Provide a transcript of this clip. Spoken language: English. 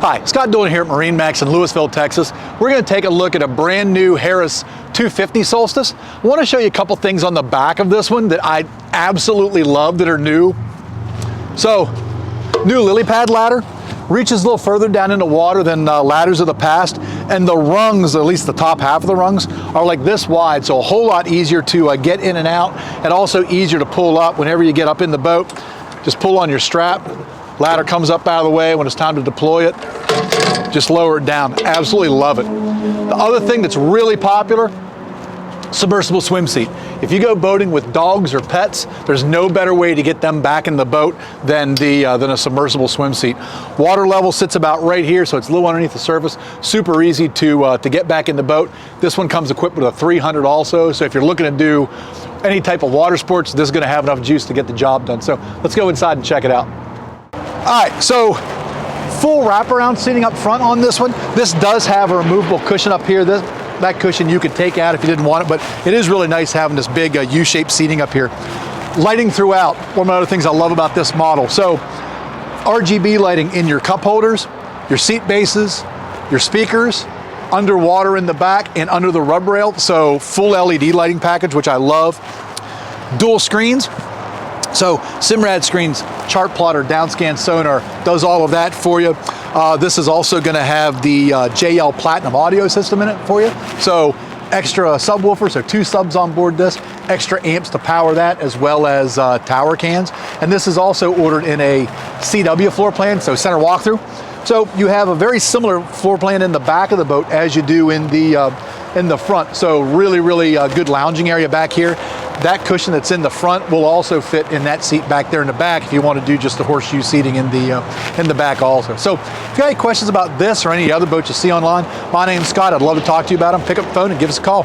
Hi, Scott Dolan here at MarineMax in Lewisville, Texas. We're going to take a look at a brand new Harris 250 Solstice. I want to show you a couple things on the back of this one that I absolutely love that are new. So, new lily pad ladder. Reaches a little further down in the water than ladders of the past, and the rungs, at least the top half of the rungs, are like this wide, so a whole lot easier to get in and out, and also easier to pull up whenever you get up in the boat. Just pull on your strap, ladder comes up out of the way. When it's time to deploy it, just lower it down. Absolutely love it. The other thing that's really popular, submersible swim seat. If you go boating with dogs or pets, there's no better way to get them back in the boat than a submersible swim seat. Water level sits about right here, so it's a little underneath the surface. Super easy to get back in the boat. This one comes equipped with a 300 also, so if you're looking to do any type of water sports, this is going to have enough juice to get the job done. So let's go inside and check it out. All right, so full wraparound seating up front on this one. This does have a removable cushion up here. That cushion you could take out if you didn't want it, but it is really nice having this big U-shaped seating up here. Lighting throughout, one of the other things I love about this model. So RGB lighting in your cup holders, your seat bases, your speakers, underwater in the back and under the rub rail. So full LED lighting package, which I love. Dual screens. So Simrad screens, chart plotter, downscan sonar, does all of that for you. This is also going to have the JL Platinum audio system in it for you. So extra subwoofer, so 2 subs on board this, extra amps to power that, as well as tower cans. And this is also ordered in a CW floor plan, so center walkthrough. So you have a very similar floor plan in the back of the boat as you do in the front. So really, really good lounging area back here. That cushion that's in the front will also fit in that seat back there in the back if you want to do just the horseshoe seating in the back also. So if you got any questions about this or any other boats you see online, my name's Scott. I'd love to talk to you about them. Pick up the phone and give us a call.